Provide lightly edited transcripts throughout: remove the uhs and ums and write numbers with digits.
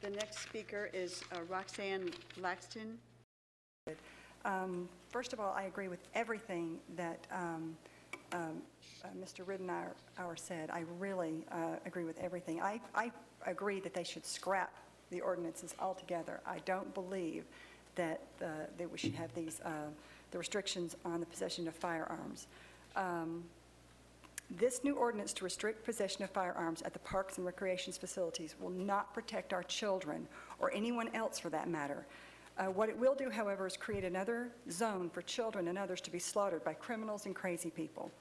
The next speaker is Roxanne Laxton. First of all, I agree with everything that Mr. Ridenour said. I really agree with everything. I agree that they should scrap the ordinances altogether. I don't believe that we should have these the restrictions on the possession of firearms. This new ordinance to restrict possession of firearms at the parks and recreation facilities will not protect our children or anyone else for that matter. What it will do, however, is create another zone for children and others to be slaughtered by criminals and crazy people.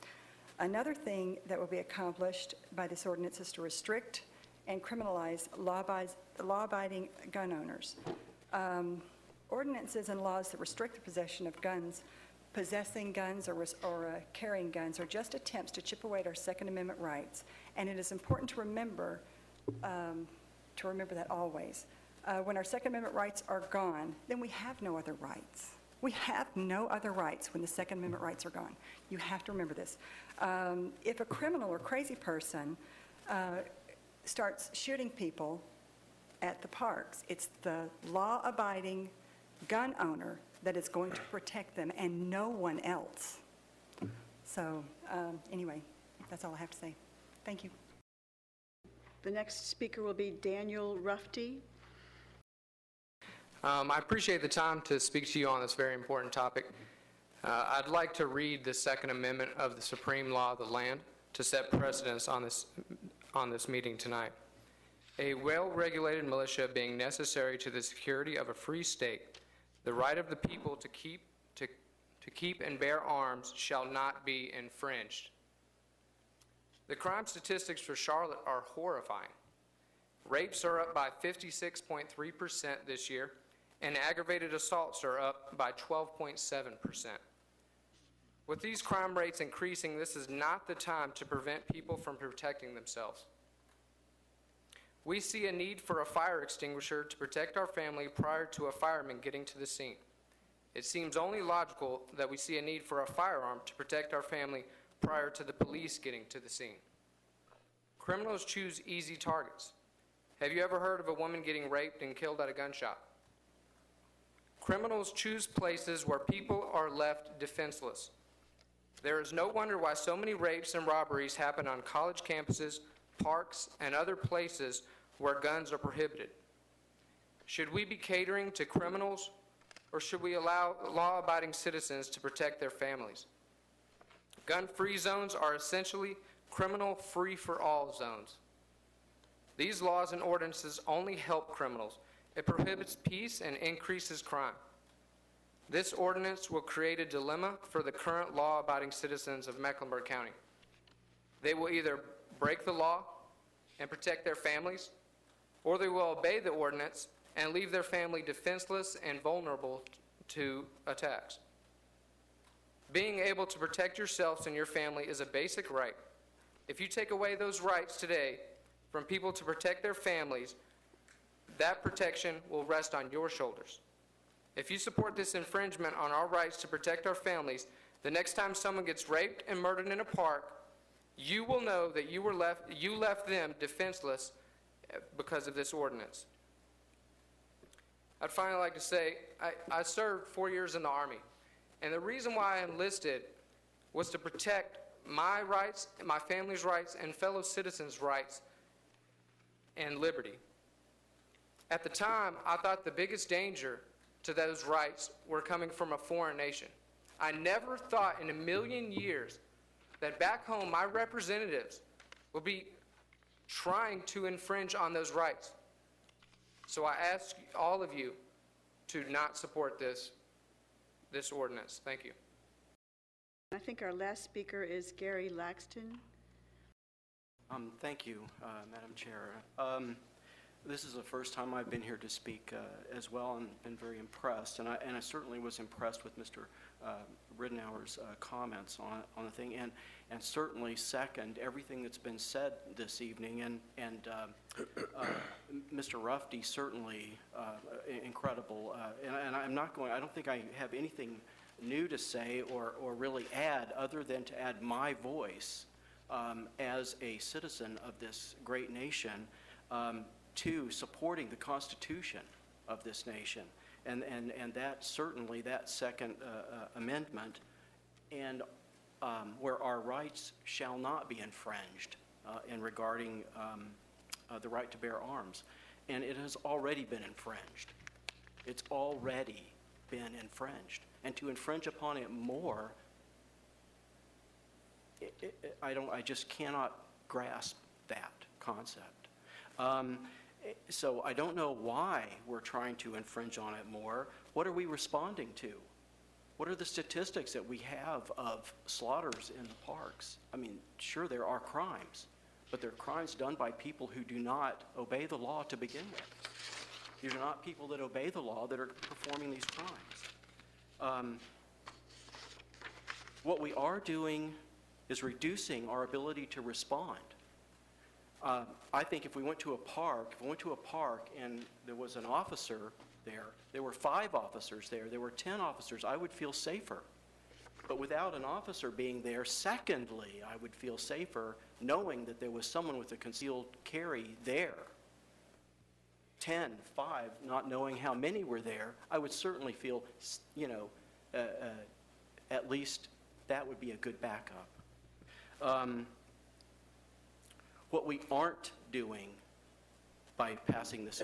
Another thing that will be accomplished by this ordinance is to restrict and criminalize law-abiding gun owners. Ordinances and laws that restrict the possession of guns, possessing guns or carrying guns are just attempts to chip away at our Second Amendment rights, and it is important to remember that always. When our Second Amendment rights are gone, then we have no other rights. We have no other rights when the Second Amendment rights are gone. You have to remember this. If a criminal or crazy person starts shooting people at the parks, it's the law-abiding gun owner that is going to protect them and no one else. So anyway, that's all I have to say. Thank you. The next speaker will be Daniel Rufty. I appreciate the time to speak to you on this very important topic. I'd like to read the Second Amendment of the Supreme Law of the Land to set precedence on this meeting tonight. A well-regulated militia being necessary to the security of a free state, the right of the people to keep and bear arms shall not be infringed. The crime statistics for Charlotte are horrifying. Rapes are up by 56.3% this year, and aggravated assaults are up by 12.7%. With these crime rates increasing, this is not the time to prevent people from protecting themselves. We see a need for a fire extinguisher to protect our family prior to a fireman getting to the scene. It seems only logical that we see a need for a firearm to protect our family prior to the police getting to the scene. Criminals choose easy targets. Have you ever heard of a woman getting raped and killed at a gun shop? Criminals choose places where people are left defenseless. There is no wonder why so many rapes and robberies happen on college campuses, parks, and other places where guns are prohibited. Should we be catering to criminals, or should we allow law-abiding citizens to protect their families? Gun-free zones are essentially criminal free-for-all zones. These laws and ordinances only help criminals. It prohibits peace and increases crime. This ordinance will create a dilemma for the current law-abiding citizens of Mecklenburg County. They will either break the law and protect their families, or they will obey the ordinance and leave their family defenseless and vulnerable to attacks. Being able to protect yourselves and your family is a basic right. If you take away those rights today from people to protect their families, that protection will rest on your shoulders. If you support this infringement on our rights to protect our families, the next time someone gets raped and murdered in a park, you will know that you left them defenseless because of this ordinance. I'd finally like to say, I served 4 years in the Army, and the reason why I enlisted was to protect my rights, my family's rights, and fellow citizens' rights and liberty. At the time, I thought the biggest danger to those rights were coming from a foreign nation. I never thought in a million years that back home my representatives would be trying to infringe on those rights. So I ask all of you to not support this ordinance. Thank you. I think our last speaker is Gary Laxton. Thank you, Madam Chair. This is the first time I've been here to speak as well, and been very impressed. And I certainly was impressed with Mr. Ridenour's comments on the thing, and certainly second everything that's been said this evening. And Mr. Rufty certainly incredible. And I'm not going. I don't think I have anything new to say or really add other than to add my voice as a citizen of this great nation. to supporting the Constitution of this nation. And that certainly, that second amendment, and where our rights shall not be infringed in regarding the right to bear arms. And it has already been infringed. It's already been infringed. And to infringe upon it more, I just cannot grasp that concept. So I don't know why we're trying to infringe on it more. What are we responding to? What are the statistics that we have of slaughters in the parks? I mean, sure, there are crimes, but they're crimes done by people who do not obey the law to begin with. These are not people that obey the law that are performing these crimes. What we are doing is reducing our ability to respond. I think if we went to a park, and there was an officer there were 5 officers there were 10 officers, I would feel safer. But without an officer being there, secondly, I would feel safer knowing that there was someone with a concealed carry there. 10, 5, not knowing how many were there, I would certainly feel, at least that would be a good backup. What we aren't doing by passing this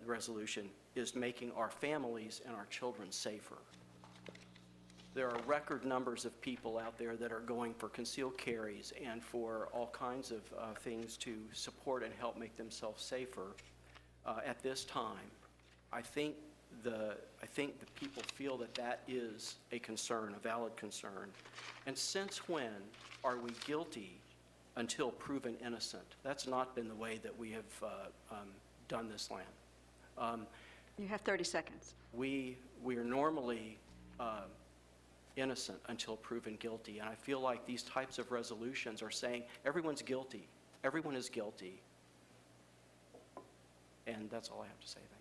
resolution is making our families and our children safer. There are record numbers of people out there that are going for concealed carries and for all kinds of things to support and help make themselves safer. At this time, I think the people feel that is a concern, a valid concern. And since when are we guilty until proven innocent? That's not been the way that we have done this land. You have 30 seconds. We are normally innocent until proven guilty, and I feel like these types of resolutions are saying everyone's guilty, everyone is guilty, and that's all I have to say. Thank you.